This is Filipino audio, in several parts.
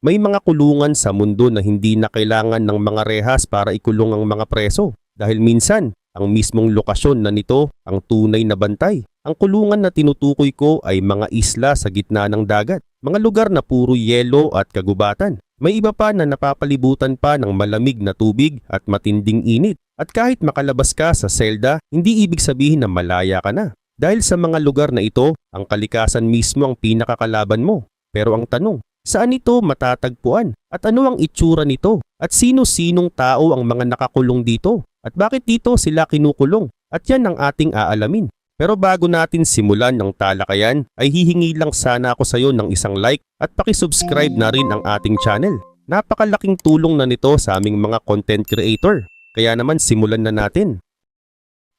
May mga kulungan sa mundo na hindi na kailangan ng mga rehas para ikulong ang mga preso dahil minsan ang mismong lokasyon na nito ang tunay na bantay. Ang kulungan na tinutukoy ko ay mga isla sa gitna ng dagat, mga lugar na puro yelo at kagubatan. May iba pa na napapalibutan pa ng malamig na tubig at matinding init. At kahit makalabas ka sa selda, hindi ibig sabihin na malaya ka na. Dahil sa mga lugar na ito, ang kalikasan mismo ang pinakakalaban mo. Pero ang tanong, saan ito matatagpuan? At ano ang itsura nito? At sino-sinong tao ang mga nakakulong dito? At bakit dito sila kinukulong? At yan ang ating aalamin. Pero bago natin simulan ang talakayan, ay hihingi lang sana ako sa iyo ng isang like at pakisubscribe na rin ang ating channel. Napakalaking tulong na nito sa aming mga content creator. Kaya naman simulan na natin.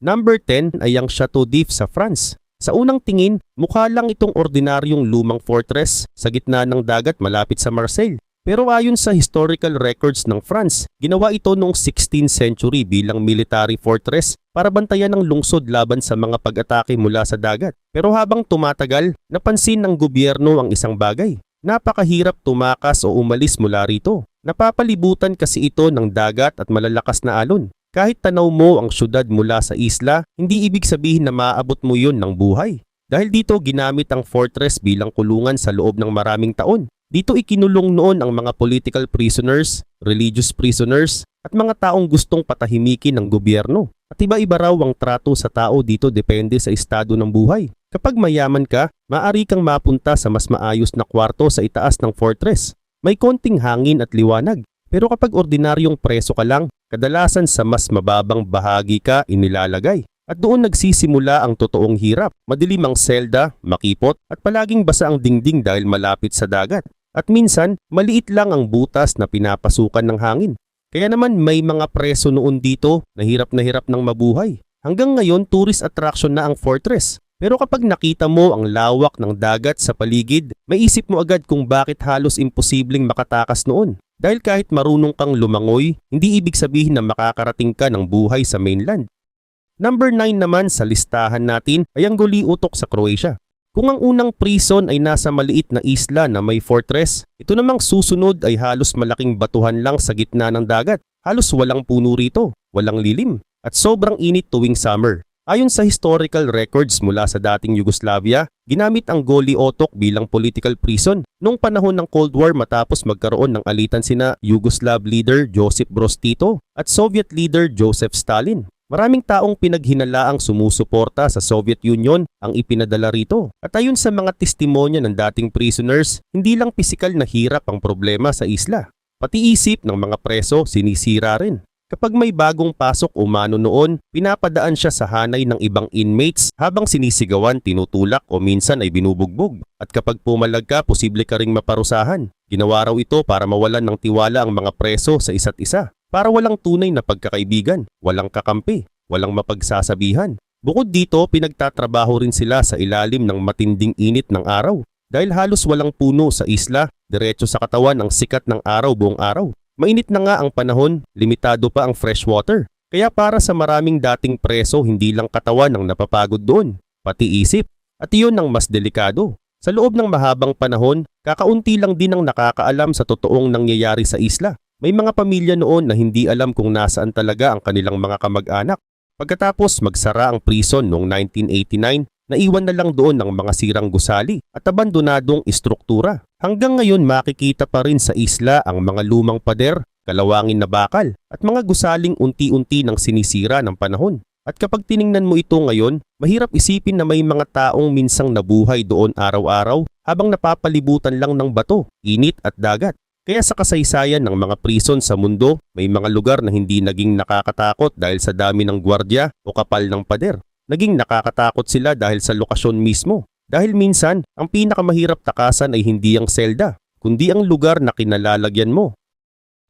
Number 10 ay ang Chateau d'If sa France. Sa unang tingin, mukha lang itong ordinaryong lumang fortress sa gitna ng dagat malapit sa Marseille. Pero ayon sa historical records ng France, ginawa ito noong 16th century bilang military fortress para bantayan ang lungsod laban sa mga pag-atake mula sa dagat. Pero habang tumatagal, napansin ng gobyerno ang isang bagay. Napakahirap tumakas o umalis mula rito. Napapalibutan kasi ito ng dagat at malalakas na alon. Kahit tanaw mo ang syudad mula sa isla, hindi ibig sabihin na maaabot mo yun ng buhay. Dahil dito ginamit ang fortress bilang kulungan sa loob ng maraming taon. Dito ikinulong noon ang mga political prisoners, religious prisoners, at mga taong gustong patahimikin ng gobyerno. At iba-iba raw ang trato sa tao dito depende sa estado ng buhay. Kapag mayaman ka, maaari kang mapunta sa mas maayos na kwarto sa itaas ng fortress. May konting hangin at liwanag. Pero kapag ordinaryong preso ka lang, kadalasan sa mas mababang bahagi ka inilalagay. At doon nagsisimula ang totoong hirap. Madilim ang selda, makipot, at palaging basa ang dingding dahil malapit sa dagat. At minsan, maliit lang ang butas na pinapasukan ng hangin. Kaya naman may mga preso noon dito na hirap ng mabuhay. Hanggang ngayon, tourist attraction na ang fortress. Pero kapag nakita mo ang lawak ng dagat sa paligid, may isip mo agad kung bakit halos imposibleng makatakas noon. Dahil kahit marunong kang lumangoy, hindi ibig sabihin na makakarating ka ng buhay sa mainland. Number 9 naman sa listahan natin ay ang Goliutok sa Croatia. Kung ang unang prison ay nasa maliit na isla na may fortress, ito namang susunod ay halos malaking batuhan lang sa gitna ng dagat. Halos walang puno rito, walang lilim, at sobrang init tuwing summer. Ayon sa historical records mula sa dating Yugoslavia, ginamit ang Goliutok bilang political prison noong panahon ng Cold War matapos magkaroon ng alitan sina Yugoslav leader Josip Broz Tito at Soviet leader Joseph Stalin. Maraming taong pinaghinalaang sumusuporta sa Soviet Union ang ipinadala rito. At ayon sa mga testimonya ng dating prisoners, hindi lang pisikal na hirap ang problema sa isla. Pati isip ng mga preso sinisira rin. Kapag may bagong pasok o mano noon, pinapadaan siya sa hanay ng ibang inmates habang sinisigawan, tinutulak o minsan ay binubugbog. At kapag pumalag ka, posible ka ring maparusahan. Ginawa raw ito para mawalan ng tiwala ang mga preso sa isa't isa. Para walang tunay na pagkakaibigan, walang kakampi, walang mapagsasabihan. Bukod dito, pinagtatrabaho rin sila sa ilalim ng matinding init ng araw. Dahil halos walang puno sa isla, diretso sa katawan ang sikat ng araw buong araw. Mainit na nga ang panahon, limitado pa ang fresh water. Kaya para sa maraming dating preso, hindi lang katawan ang napapagod doon, pati isip. At iyon ang mas delikado. Sa loob ng mahabang panahon, kakaunti lang din ang nakakaalam sa totoong nangyayari sa isla. May mga pamilya noon na hindi alam kung nasaan talaga ang kanilang mga kamag-anak. Pagkatapos magsara ang prison noong 1989, naiwan na lang doon ang mga sirang gusali at abandonadong istruktura. Hanggang ngayon makikita pa rin sa isla ang mga lumang pader, kalawangin na bakal at mga gusaling unti-unti nang sinisira ng panahon. At kapag tiningnan mo ito ngayon, mahirap isipin na may mga taong minsang nabuhay doon araw-araw habang napapalibutan lang ng bato, init at dagat. Kaya sa kasaysayan ng mga prison sa mundo, may mga lugar na hindi naging nakakatakot dahil sa dami ng gwardya o kapal ng pader. Naging nakakatakot sila dahil sa lokasyon mismo. Dahil minsan, ang pinakamahirap takasan ay hindi ang selda, kundi ang lugar na kinalalagyan mo.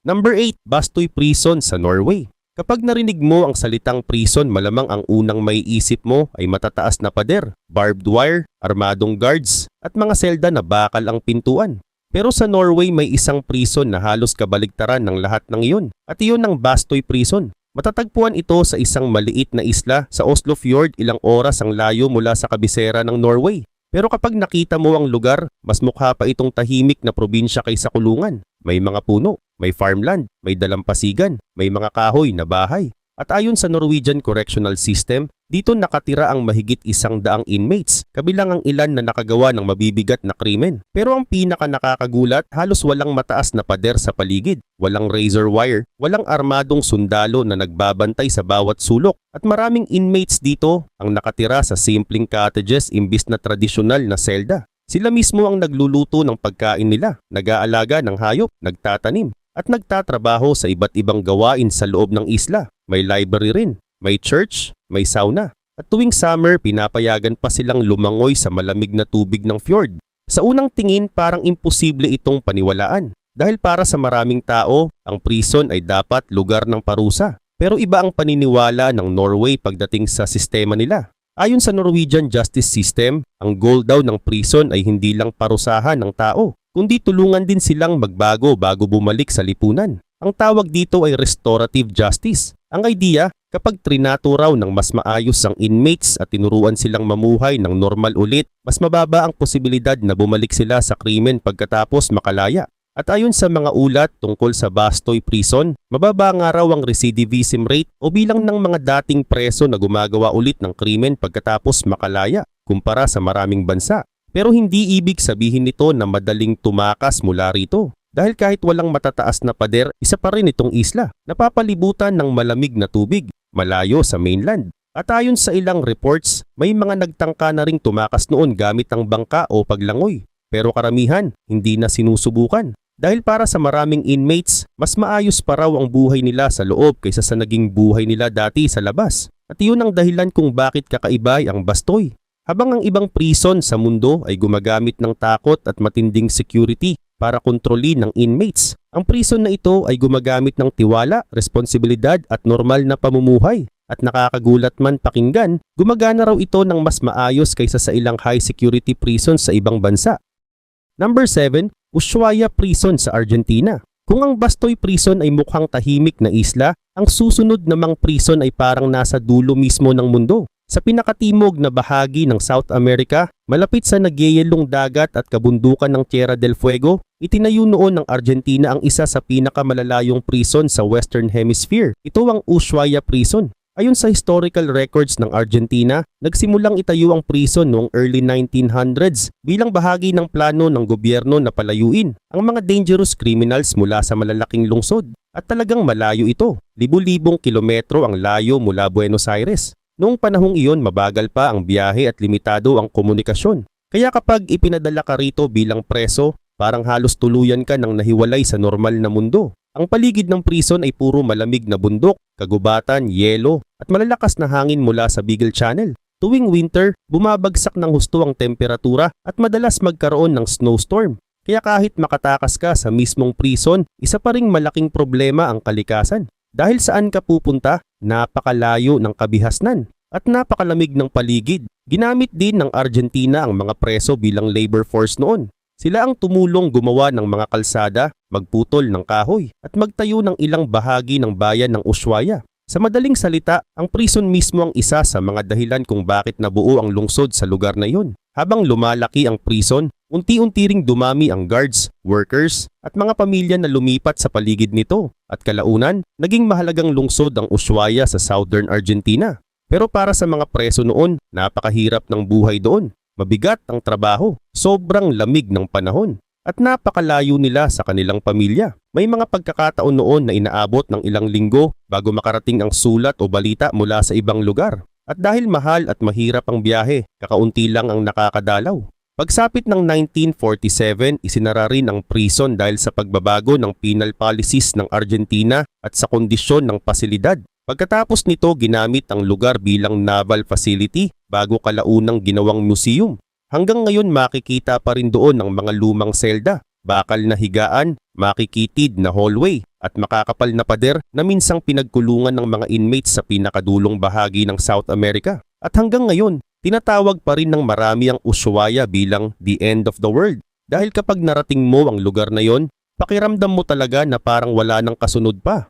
Number 8, Bastøy Prison sa Norway. Kapag narinig mo ang salitang prison, malamang ang unang may isip mo ay matataas na pader, barbed wire, armadong guards, at mga selda na bakal ang pintuan. Pero sa Norway may isang prison na halos kabaligtaran ng lahat ng iyon, at iyon ang Bastøy Prison. Matatagpuan ito sa isang maliit na isla sa Oslo Fjord, ilang oras ang layo mula sa kabisera ng Norway. Pero kapag nakita mo ang lugar, mas mukha pa itong tahimik na probinsya kaysa kulungan. May mga puno, may farmland, may dalampasigan, may mga kahoy na bahay. At ayon sa Norwegian Correctional System, dito nakatira ang mahigit 100 inmates, kabilang ang ilan na nakagawa ng mabibigat na krimen. Pero ang pinaka nakakagulat, halos walang mataas na pader sa paligid, walang razor wire, walang armadong sundalo na nagbabantay sa bawat sulok. At maraming inmates dito ang nakatira sa simpleng cottages imbis na tradisyonal na selda. Sila mismo ang nagluluto ng pagkain nila, nag-aalaga ng hayop, nagtatanim, at nagtatrabaho sa iba't ibang gawain sa loob ng isla. May library rin, may church, may sauna. At tuwing summer, pinapayagan pa silang lumangoy sa malamig na tubig ng fjord. Sa unang tingin, parang imposible itong paniwalaan. Dahil para sa maraming tao, ang prison ay dapat lugar ng parusa. Pero iba ang paniniwala ng Norway pagdating sa sistema nila. Ayon sa Norwegian Justice System, ang goal daw ng prison ay hindi lang parusahan ng tao, kundi tulungan din silang magbago bago bumalik sa lipunan. Ang tawag dito ay restorative justice. Ang idea, kapag trinato raw ng mas maayos ang inmates at tinuruan silang mamuhay ng normal ulit, mas mababa ang posibilidad na bumalik sila sa krimen pagkatapos makalaya. At ayon sa mga ulat tungkol sa Bastoy Prison, mababa nga raw ang recidivism rate o bilang ng mga dating preso na gumagawa ulit ng krimen pagkatapos makalaya kumpara sa maraming bansa. Pero hindi ibig sabihin nito na madaling tumakas mula rito. Dahil kahit walang matataas na pader, isa pa rin itong isla, napapalibutan ng malamig na tubig, malayo sa mainland. At ayon sa ilang reports, may mga nagtangka na ring tumakas noon gamit ang bangka o paglangoy. Pero karamihan, hindi na sinusubukan. Dahil para sa maraming inmates, mas maayos pa raw ang buhay nila sa loob kaysa sa naging buhay nila dati sa labas. At iyon ang dahilan kung bakit kakaibay ang Bastoy. Habang ang ibang prison sa mundo ay gumagamit ng takot at matinding security para kontrolin ng inmates, ang prison na ito ay gumagamit ng tiwala, responsibilidad at normal na pamumuhay. At nakakagulat man pakinggan, gumagana raw ito ng mas maayos kaysa sa ilang high security prisons sa ibang bansa. Number 7, Ushuaia Prison sa Argentina. Kung ang Bastoy Prison ay mukhang tahimik na isla, ang susunod namang prison ay parang nasa dulo mismo ng mundo. Sa pinakatimog na bahagi ng South America, malapit sa nagyeyelong dagat at kabundukan ng Tierra del Fuego, itinayo noon ng Argentina ang isa sa pinakamalalayong prison sa Western Hemisphere. Ito ang Ushuaia Prison. Ayon sa historical records ng Argentina, nagsimulang itayo ang prison noong early 1900s bilang bahagi ng plano ng gobyerno na palayuin ang mga dangerous criminals mula sa malalaking lungsod. At talagang malayo ito, libu-libong kilometro ang layo mula Buenos Aires. Noong panahong iyon, mabagal pa ang biyahe at limitado ang komunikasyon. Kaya kapag ipinadala ka rito bilang preso, parang halos tuluyan ka ng nahiwalay sa normal na mundo. Ang paligid ng prison ay puro malamig na bundok, kagubatan, yelo, at malalakas na hangin mula sa Beagle Channel. Tuwing winter, bumabagsak ng husto ang temperatura at madalas magkaroon ng snowstorm. Kaya kahit makatakas ka sa mismong prison, isa pa ring malaking problema ang kalikasan. Dahil saan ka pupunta, napakalayo ng kabihasnan at napakalamig ng paligid. Ginamit din ng Argentina ang mga preso bilang labor force noon. Sila ang tumulong gumawa ng mga kalsada, magputol ng kahoy at magtayo ng ilang bahagi ng bayan ng Ushuaia. Sa madaling salita, ang prison mismo ang isa sa mga dahilan kung bakit nabuo ang lungsod sa lugar na iyon. Habang lumalaki ang prison, unti-unti ring dumami ang guards, workers at mga pamilya na lumipat sa paligid nito. At kalaunan, naging mahalagang lungsod ang Ushuaia sa southern Argentina. Pero para sa mga preso noon, napakahirap ng buhay doon. Mabigat ang trabaho, sobrang lamig ng panahon, at napakalayo nila sa kanilang pamilya. May mga pagkakataon noon na inaabot ng ilang linggo bago makarating ang sulat o balita mula sa ibang lugar. At dahil mahal at mahirap ang biyahe, kakaunti lang ang nakakadalaw. Pagsapit ng 1947, isinara rin ang prison dahil sa pagbabago ng penal policies ng Argentina at sa kondisyon ng pasilidad. Pagkatapos nito, ginamit ang lugar bilang naval facility bago kalaunang ginawang museum. Hanggang ngayon makikita pa rin doon ang mga lumang selda, bakal na higaan, makikitid na hallway at makakapal na pader na minsang pinagkulungan ng mga inmates sa pinakadulong bahagi ng South America. At hanggang ngayon, tinatawag pa rin ng marami ang Ushuaia bilang the end of the world. Dahil kapag narating mo ang lugar na yon, pakiramdam mo talaga na parang wala nang kasunod pa.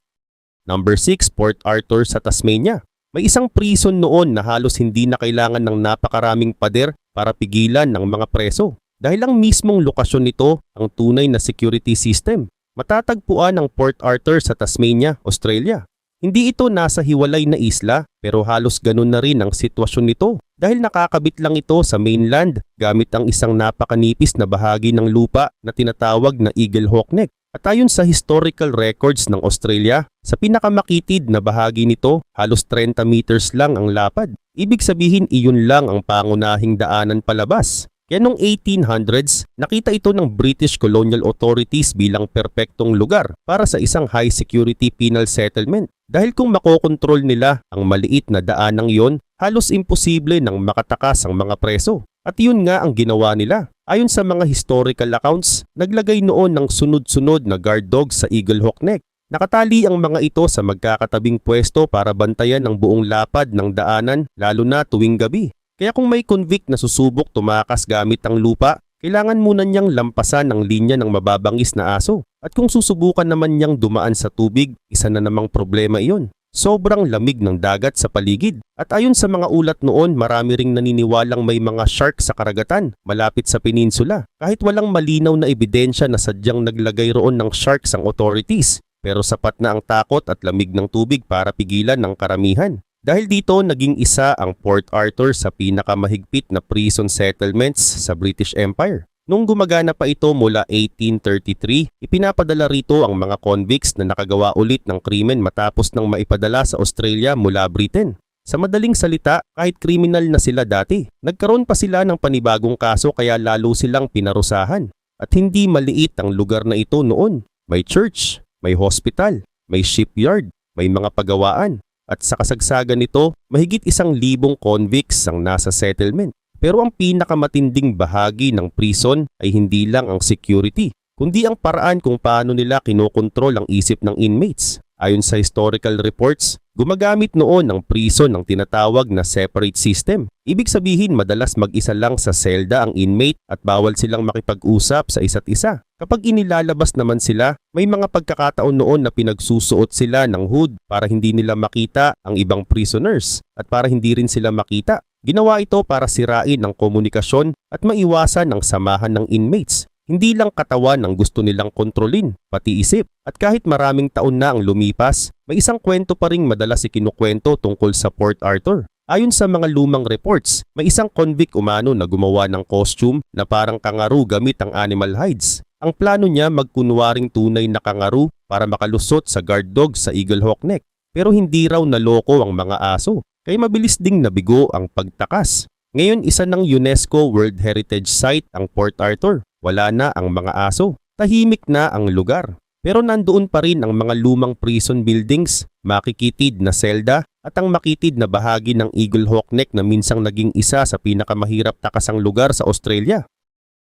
Number 6, Port Arthur sa Tasmania. May isang prison noon na halos hindi na kailangan ng napakaraming pader para pigilan ng mga preso. Dahil ang mismong lokasyon nito ang tunay na security system. Matatagpuan ang Port Arthur sa Tasmania, Australia. Hindi ito nasa hiwalay na isla pero halos ganun na rin ang sitwasyon nito dahil nakakabit lang ito sa mainland gamit ang isang napakanipis na bahagi ng lupa na tinatawag na Eagle Hawk Neck. At ayon sa historical records ng Australia, sa pinakamakitid na bahagi nito halos 30 meters lang ang lapad. Ibig sabihin iyon lang ang pangunahing daanan palabas. Kaya noong 1800s, nakita ito ng British colonial authorities bilang perpektong lugar para sa isang high security penal settlement. Dahil kung makokontrol nila ang maliit na daanang yon, halos imposible nang makatakas ang mga preso. At yun nga ang ginawa nila. Ayon sa mga historical accounts, naglagay noon ng sunod-sunod na guard dogs sa Eagle Hawk Neck. Nakatali ang mga ito sa magkakatabing pwesto para bantayan ang buong lapad ng daanan lalo na tuwing gabi. Kaya kung may convict na susubok tumakas gamit ang lupa, kailangan muna niyang lampasan ang linya ng mababangis na aso. At kung susubukan naman niyang dumaan sa tubig, isa na namang problema iyon. Sobrang lamig ng dagat sa paligid. At ayon sa mga ulat noon, marami ring naniniwalang may mga shark sa karagatan malapit sa peninsula. Kahit walang malinaw na ebidensya na sadyang naglagay roon ng sharks ang authorities. Pero sapat na ang takot at lamig ng tubig para pigilan ng karamihan. Dahil dito, naging isa ang Port Arthur sa pinakamahigpit na prison settlements sa British Empire. Nung gumagana pa ito mula 1833, ipinapadala rito ang mga convicts na nakagawa ulit ng krimen matapos nang maipadala sa Australia mula Britain. Sa madaling salita, kahit kriminal na sila dati, nagkaroon pa sila ng panibagong kaso kaya lalo silang pinarusahan. At hindi maliit ang lugar na ito noon. May church, may hospital, may shipyard, may mga pagawaan. At sa kasagsagan nito, mahigit 1,000 convicts ang nasa settlement. Pero ang pinakamatinding bahagi ng prison ay hindi lang ang security, kundi ang paraan kung paano nila kinokontrol ang isip ng inmates. Ayon sa historical reports, gumagamit noon ang prison ng tinatawag na separate system. Ibig sabihin madalas mag-isa lang sa selda ang inmate at bawal silang makipag-usap sa isa't isa. Kapag inilalabas naman sila, may mga pagkakataon noon na pinagsusuot sila ng hood para hindi nila makita ang ibang prisoners at para hindi rin sila makita. Ginawa ito para sirain ang komunikasyon at maiwasan ang samahan ng inmates. Hindi lang katawan ang gusto nilang kontrolin, pati isip. At kahit maraming taon na ang lumipas, may isang kwento pa ring madalas ikinukwento tungkol sa Port Arthur. Ayon sa mga lumang reports, may isang convict umano na gumawa ng costume na parang kangaroo gamit ang animal hides. Ang plano niya magkunwaring tunay na kangaroo para makalusot sa guard dog sa Eagle Hawk Neck. Pero hindi raw naloko ang mga aso, kaya mabilis ding nabigo ang pagtakas. Ngayon isa ng UNESCO World Heritage Site ang Port Arthur. Wala na ang mga aso. Tahimik na ang lugar. Pero nandoon pa rin ang mga lumang prison buildings, makikitid na selda at ang makitid na bahagi ng Eagle Hawk Neck na minsang naging isa sa pinakamahirap takasang lugar sa Australia.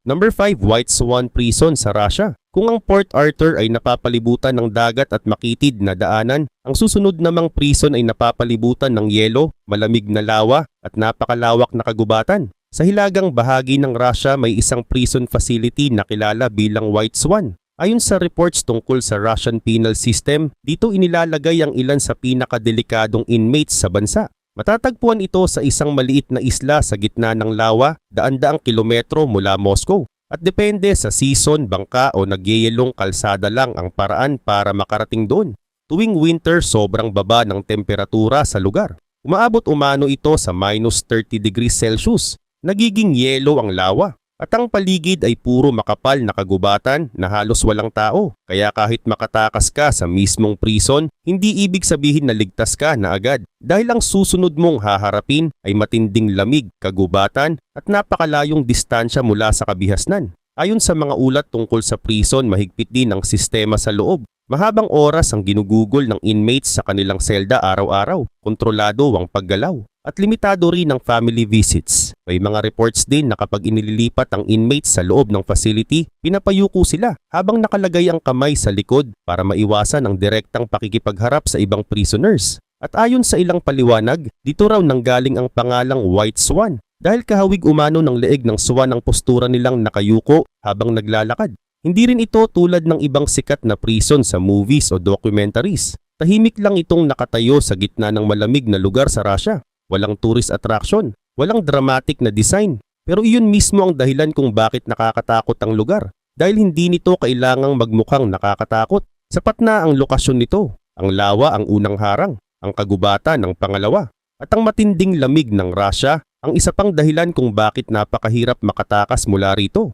Number 5, White Swan Prison sa Russia. Kung ang Port Arthur ay napapalibutan ng dagat at makitid na daanan, ang susunod namang prison ay napapalibutan ng yelo, malamig na lawa at napakalawak na kagubatan. Sa hilagang bahagi ng Russia may isang prison facility na kilala bilang White Swan. Ayon sa reports tungkol sa Russian penal system, dito inilalagay ang ilan sa pinakadelikadong inmates sa bansa. Matatagpuan ito sa isang maliit na isla sa gitna ng lawa, daan-daang kilometro mula Moscow. At depende sa season, bangka o nagyeyelong kalsada lang ang paraan para makarating doon. Tuwing winter, sobrang baba ng temperatura sa lugar. Umaabot umano ito sa minus 30 degrees Celsius. Nagiging yelo ang lawa. At ang paligid ay puro makapal na kagubatan na halos walang tao. Kaya kahit makatakas ka sa mismong prison, hindi ibig sabihin na ligtas ka na agad. Dahil ang susunod mong haharapin ay matinding lamig, kagubatan at napakalayong distansya mula sa kabihasnan. Ayon sa mga ulat tungkol sa prison, mahigpit din ang sistema sa loob. Mahabang oras ang ginugugol ng inmates sa kanilang selda araw-araw. Kontrolado ang paggalaw. At limitado rin ang family visits. May mga reports din na kapag inililipat ang inmates sa loob ng facility, pinapayuko sila habang nakalagay ang kamay sa likod para maiwasan ang direktang pakikipagharap sa ibang prisoners. At ayon sa ilang paliwanag, dito raw nanggaling ang pangalang White Swan dahil kahawig umano ng leeg ng swan ang postura nilang nakayuko habang naglalakad. Hindi rin ito tulad ng ibang sikat na prison sa movies o documentaries. Tahimik lang itong nakatayo sa gitna ng malamig na lugar sa Russia. Walang tourist attraction, walang dramatic na design, Pero iyon mismo ang dahilan kung bakit nakakatakot ang lugar. Dahil hindi nito kailangang magmukhang nakakatakot. Sapat na ang lokasyon nito. Ang lawa ang unang harang, ang kagubatan ang pangalawa, at ang matinding lamig ng Russia ang isa pang dahilan kung bakit napakahirap makatakas mula rito.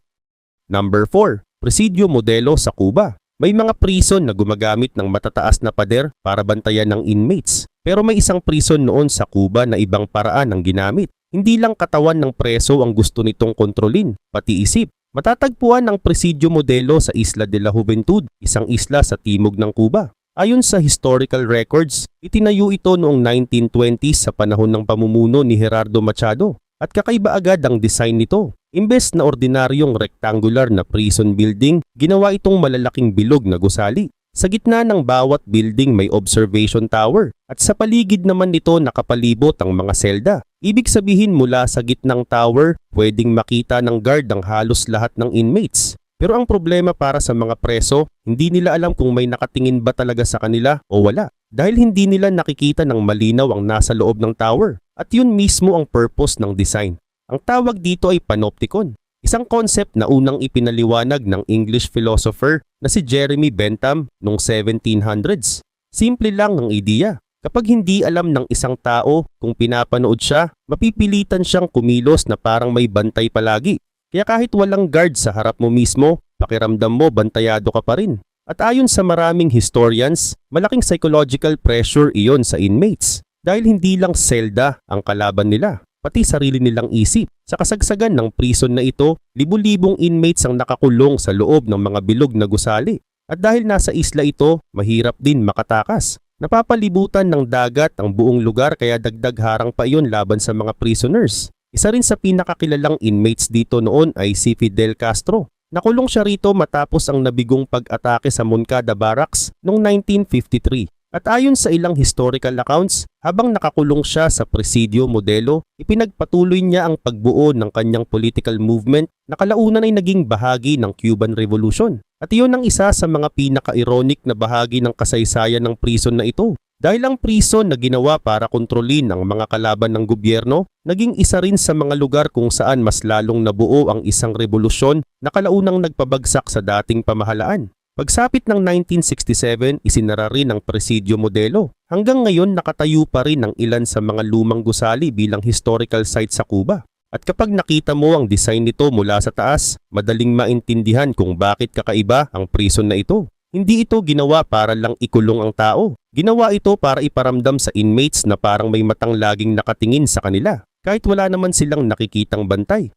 Number 4. Presidio Modelo sa Cuba. May mga prison na gumagamit ng matataas na pader para bantayan ng inmates. Pero may isang prison noon sa Cuba na ibang paraan ang ginamit. Hindi lang katawan ng preso ang gusto nitong kontrolin, pati isip. Matatagpuan ang Presidio Modelo sa Isla de la Juventud, isang isla sa timog ng Cuba. Ayon sa historical records, itinayo ito noong 1920s sa panahon ng pamumuno ni Gerardo Machado. At kakaiba agad ang design nito. Imbes na ordinaryong rectangular na prison building, ginawa itong malalaking bilog na gusali. Sa gitna ng bawat building may observation tower at sa paligid naman nito nakapalibot ang mga selda. Ibig sabihin mula sa gitnang tower, pwedeng makita ng guard ang halos lahat ng inmates. Pero ang problema para sa mga preso, hindi nila alam kung may nakatingin ba talaga sa kanila o wala. Dahil hindi nila nakikita ng malinaw ang nasa loob ng tower. At yun mismo ang purpose ng design. Ang tawag dito ay panopticon. Isang concept na unang ipinaliwanag ng English philosopher na si Jeremy Bentham noong 1700s. Simple lang ang ideya. Kapag hindi alam ng isang tao kung pinapanood siya, mapipilitan siyang kumilos na parang may bantay palagi. Kaya kahit walang guard sa harap mo mismo, pakiramdam mo bantayado ka pa rin. At ayon sa maraming historians, malaking psychological pressure iyon sa inmates. Dahil hindi lang selda ang kalaban nila, pati sarili nilang isip. Sa kasagsagan ng prison na ito, libu-libong inmates ang nakakulong sa loob ng mga bilog na gusali. At dahil nasa isla ito, mahirap din makatakas. Napapalibutan ng dagat ang buong lugar kaya dagdag harang pa iyon laban sa mga prisoners. Isa rin sa pinakakilalang inmates dito noon ay si Fidel Castro. Nakulong siya rito matapos ang nabigong pag-atake sa Moncada Barracks noong 1953. At ayon sa ilang historical accounts, habang nakakulong siya sa Presidio Modelo, ipinagpatuloy niya ang pagbuo ng kanyang political movement na kalaunan ay naging bahagi ng Cuban Revolution. At iyon ang isa sa mga pinaka-ironic na bahagi ng kasaysayan ng prison na ito. Dahil ang prison na ginawa para kontrolin ang mga kalaban ng gobyerno, naging isa rin sa mga lugar kung saan mas lalong nabuo ang isang revolusyon na kalaunang nagpabagsak sa dating pamahalaan. Pagsapit ng 1967, isinara rin ang Presidio Modelo. Hanggang ngayon nakatayo pa rin ang ilan sa mga lumang gusali bilang historical site sa Cuba. At kapag nakita mo ang design nito mula sa taas, madaling maintindihan kung bakit kakaiba ang prison na ito. Hindi ito ginawa para lang ikulong ang tao. Ginawa ito para iparamdam sa inmates na parang may matang laging nakatingin sa kanila, kahit wala naman silang nakikitang bantay.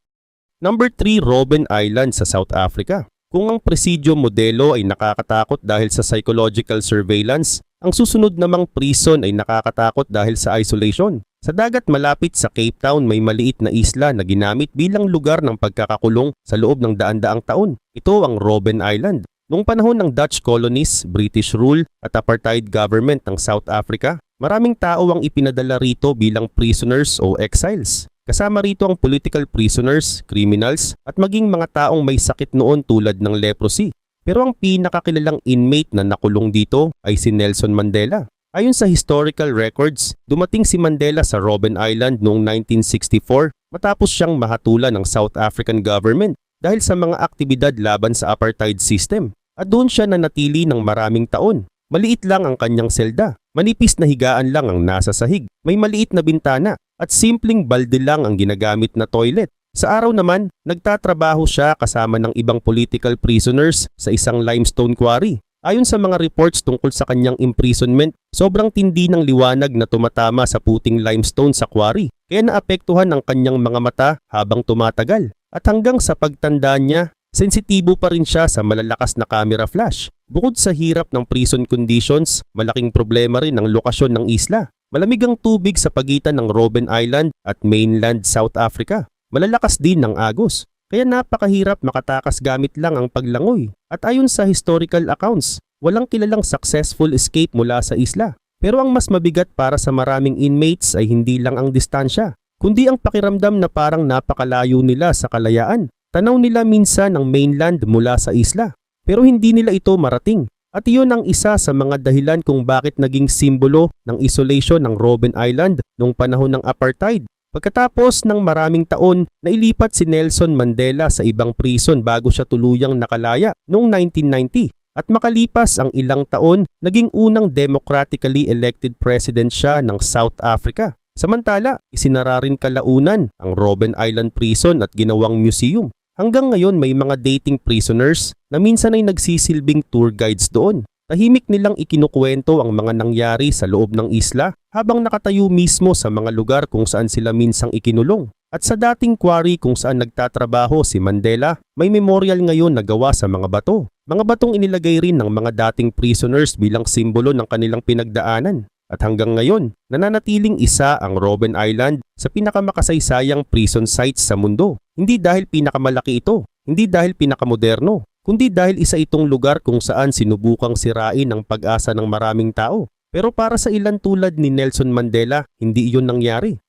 Number 3, Robben Island sa South Africa. Kung ang Presidio Modelo ay nakakatakot dahil sa psychological surveillance, ang susunod namang prison ay nakakatakot dahil sa isolation. Sa dagat malapit sa Cape Town may maliit na isla na ginamit bilang lugar ng pagkakakulong sa loob ng daan-daang taon. Ito ang Robben Island. Noong panahon ng Dutch colonies, British rule at apartheid government ng South Africa, maraming tao ang ipinadala rito bilang prisoners o exiles. Kasama rito ang political prisoners, criminals at maging mga taong may sakit noon tulad ng leprosy. Pero ang pinakakilalang inmate na nakulong dito ay si Nelson Mandela. Ayon sa historical records, dumating si Mandela sa Robben Island noong 1964 matapos siyang mahatulan ng South African government dahil sa mga aktibidad laban sa apartheid system. At doon siya nanatili ng maraming taon. Maliit lang ang kanyang selda, manipis na higaan lang ang nasa sahig, may maliit na bintana at simpleng balde lang ang ginagamit na toilet. Sa araw naman, nagtatrabaho siya kasama ng ibang political prisoners sa isang limestone quarry. Ayon sa mga reports tungkol sa kanyang imprisonment, sobrang tindi ng liwanag na tumatama sa puting limestone sa quarry, kaya naapektuhan ang kanyang mga mata habang tumatagal. At hanggang sa pagtanda niya, sensitibo pa rin siya sa malalakas na camera flash. Bukod sa hirap ng prison conditions, malaking problema rin ang lokasyon ng isla. Malamig ang tubig sa pagitan ng Robben Island at mainland South Africa. Malalakas din ang agos, kaya napakahirap makatakas gamit lang ang paglangoy. At ayon sa historical accounts, walang kilalang successful escape mula sa isla. Pero ang mas mabigat para sa maraming inmates ay hindi lang ang distansya, kundi ang pakiramdam na parang napakalayo nila sa kalayaan. Tanaw nila minsan ang mainland mula sa isla, pero hindi nila ito marating. At iyon ang isa sa mga dahilan kung bakit naging simbolo ng isolation ng Robben Island noong panahon ng apartheid. Pagkatapos ng maraming taon, nailipat si Nelson Mandela sa ibang prison bago siya tuluyang nakalaya noong 1990. At makalipas ang ilang taon, naging unang democratically elected president siya ng South Africa. Samantala, isinara rin kalaunan ang Robben Island Prison at ginawang museum. Hanggang ngayon may mga dating prisoners na minsan ay nagsisilbing tour guides doon. Tahimik nilang ikinukwento ang mga nangyari sa loob ng isla habang nakatayo mismo sa mga lugar kung saan sila minsang ikinulong. At sa dating quarry kung saan nagtatrabaho si Mandela, may memorial ngayon na gawa sa mga bato. Mga batong inilagay rin ng mga dating prisoners bilang simbolo ng kanilang pinagdaanan. At hanggang ngayon, nananatiling isa ang Robben Island sa pinakamakasaysayang prison sites sa mundo. Hindi dahil pinakamalaki ito, hindi dahil pinakamoderno, kundi dahil isa itong lugar kung saan sinubukang sirain ang pag-asa ng maraming tao. Pero para sa ilan tulad ni Nelson Mandela, hindi iyon nangyari.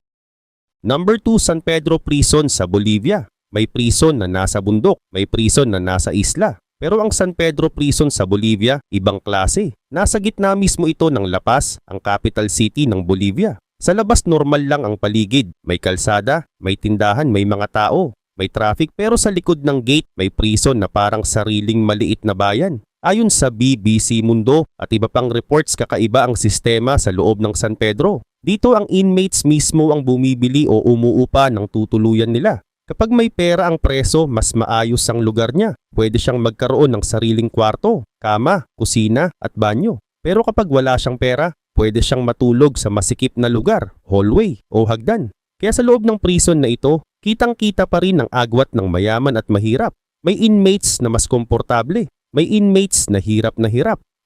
Number 2, San Pedro Prison sa Bolivia. May prison na nasa bundok, may prison na nasa isla. Pero ang San Pedro Prison sa Bolivia, ibang klase. Nasa gitna mismo ito ng La Paz, ang capital city ng Bolivia. Sa labas normal lang ang paligid, may kalsada, may tindahan, may mga tao. May traffic pero sa likod ng gate may prison na parang sariling maliit na bayan. Ayon sa BBC Mundo at iba pang reports, kakaiba ang sistema sa loob ng San Pedro. Dito ang inmates mismo ang bumibili o umuupa ng tutuluyan nila. Kapag may pera ang preso, mas maayos ang lugar niya. Pwede siyang magkaroon ng sariling kwarto, kama, kusina at banyo. Pero kapag wala siyang pera, pwede siyang matulog sa masikip na lugar, hallway o hagdan. Kaya sa loob ng prison na ito, kitang-kita pa rin ang agwat ng mayaman at mahirap. May inmates na mas komportable, may inmates na hirap.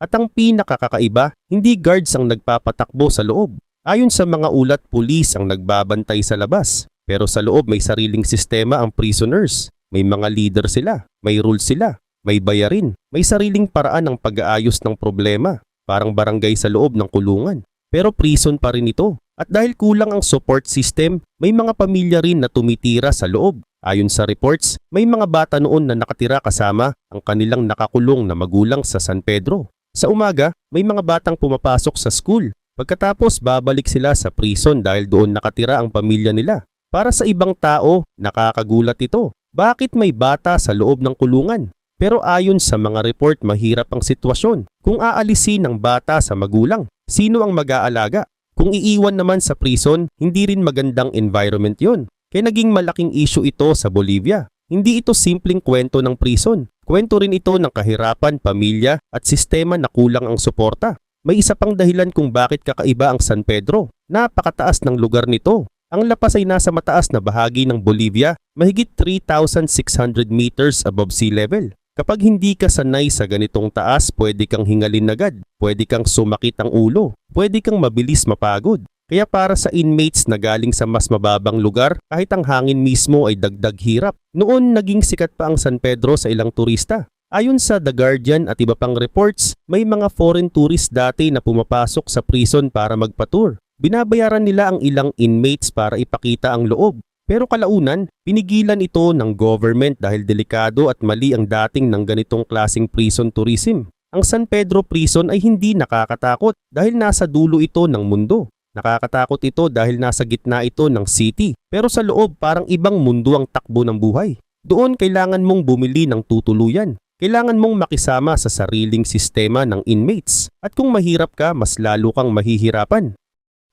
At ang pinakakakaiba, hindi guards ang nagpapatakbo sa loob. Ayon sa mga ulat, pulis ang nagbabantay sa labas. Pero sa loob may sariling sistema ang prisoners. May mga leader sila, may rules sila, may bayarin, may sariling paraan ng pag-aayos ng problema. Parang barangay sa loob ng kulungan. Pero prison pa rin ito. At dahil kulang ang support system, may mga pamilya rin na tumitira sa loob. Ayon sa reports, may mga bata noon na nakatira kasama ang kanilang nakakulong na magulang sa San Pedro. Sa umaga, may mga batang pumapasok sa school. Pagkatapos babalik sila sa prison dahil doon nakatira ang pamilya nila. Para sa ibang tao, nakakagulat ito. Bakit may bata sa loob ng kulungan? Pero ayon sa mga report, mahirap ang sitwasyon. Kung aalisin ng bata sa magulang, sino ang mag-aalaga? Kung iiwan naman sa prison, hindi rin magandang environment yon. Kaya naging malaking issue ito sa Bolivia. Hindi ito simpleng kwento ng prison. Kwento rin ito ng kahirapan, pamilya at sistema na kulang ang suporta. May isa pang dahilan kung bakit kakaiba ang San Pedro. Napakataas ng lugar nito. Ang La Paz ay nasa mataas na bahagi ng Bolivia, mahigit 3,600 meters above sea level. Kapag hindi ka sanay sa ganitong taas, pwede kang hingalin agad, pwede kang sumakit ang ulo, pwede kang mabilis mapagod. Kaya para sa inmates na galing sa mas mababang lugar, kahit ang hangin mismo ay dagdag hirap. Noon naging sikat pa ang San Pedro sa ilang turista. Ayon sa The Guardian at iba pang reports, may mga foreign tourists dati na pumapasok sa prison para magpa-tour. Binabayaran nila ang ilang inmates para ipakita ang loob. Pero kalaunan, pinigilan ito ng government dahil delikado at mali ang dating ng ganitong klaseng prison tourism. Ang San Pedro Prison ay hindi nakakatakot dahil nasa dulo ito ng mundo. Nakakatakot ito dahil nasa gitna ito ng city. Pero sa loob parang ibang mundo ang takbo ng buhay. Doon kailangan mong bumili ng tutuluyan. Kailangan mong makisama sa sariling sistema ng inmates. At kung mahirap ka, mas lalo kang mahihirapan.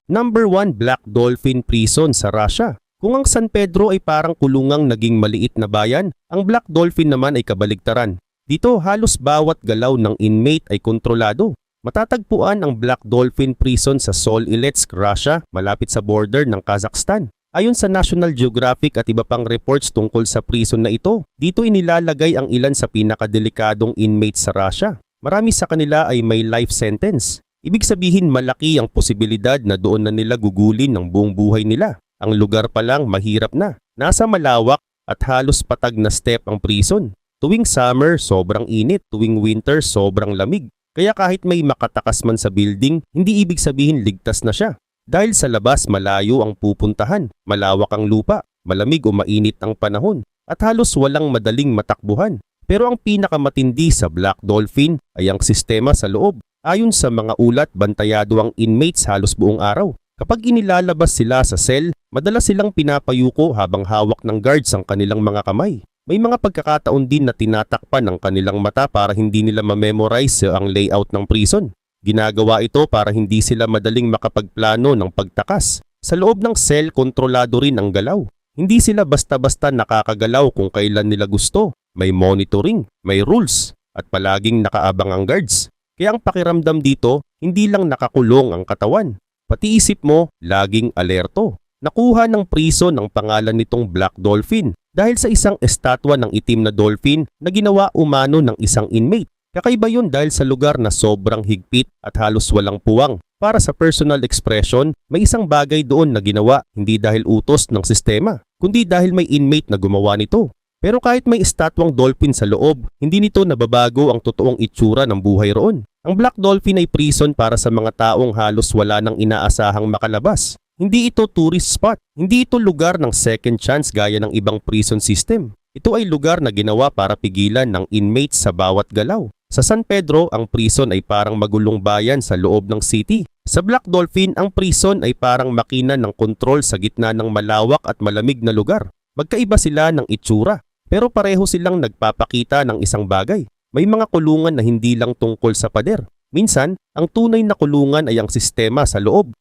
Number 1, Black Dolphin Prison sa Russia. Kung ang San Pedro ay parang kulungang naging maliit na bayan, ang Black Dolphin naman ay kabaligtaran. Dito halos bawat galaw ng inmate ay kontrolado. Matatagpuan ang Black Dolphin Prison sa Sol-Iletssk, Russia, malapit sa border ng Kazakhstan. Ayon sa National Geographic at iba pang reports tungkol sa prison na ito, dito inilalagay ang ilan sa pinakadelikadong inmates sa Russia. Marami sa kanila ay may life sentence. Ibig sabihin malaki ang posibilidad na doon na nila gugulin ng buong buhay nila. Ang lugar pa lang mahirap na. Nasa malawak at halos patag na step ang prison. Tuwing summer, sobrang init. Tuwing winter, sobrang lamig. Kaya kahit may makatakas man sa building, hindi ibig sabihin ligtas na siya. Dahil sa labas malayo ang pupuntahan, malawak ang lupa, malamig o mainit ang panahon, at halos walang madaling matakbuhan. Pero ang pinakamatindi sa Black Dolphin ay ang sistema sa loob. Ayon sa mga ulat, bantayado ang inmates halos buong araw. Kapag inilalabas sila sa cell, madalas silang pinapayuko habang hawak ng guards ang kanilang mga kamay. May mga pagkakataon din na tinatakpan ang kanilang mata para hindi nila ma-memorize ang layout ng prison. Ginagawa ito para hindi sila madaling makapagplano ng pagtakas. Sa loob ng cell, kontrolado rin ang galaw. Hindi sila basta-basta nakakagalaw kung kailan nila gusto. May monitoring, may rules, at palaging nakaabang ang guards. Kaya ang pakiramdam dito, hindi lang nakakulong ang katawan. Pati isip mo, laging alerto. Nakuha ng prison ang pangalan nitong Black Dolphin dahil sa isang estatwa ng itim na dolphin na ginawa umano ng isang inmate. Kakaiba yun dahil sa lugar na sobrang higpit at halos walang puwang. Para sa personal expression, may isang bagay doon na ginawa hindi dahil utos ng sistema, kundi dahil may inmate na gumawa nito. Pero kahit may estatwang dolphin sa loob, hindi nito nababago ang totoong itsura ng buhay roon. Ang Black Dolphin ay prison para sa mga taong halos wala nang inaasahang makalabas. Hindi ito tourist spot. Hindi ito lugar ng second chance gaya ng ibang prison system. Ito ay lugar na ginawa para pigilan ng inmates sa bawat galaw. Sa San Pedro, ang prison ay parang magulong bayan sa loob ng city. Sa Black Dolphin, ang prison ay parang makina ng kontrol sa gitna ng malawak at malamig na lugar. Magkaiba sila ng itsura, pero pareho silang nagpapakita ng isang bagay. May mga kulungan na hindi lang tungkol sa pader. Minsan, ang tunay na kulungan ay ang sistema sa loob.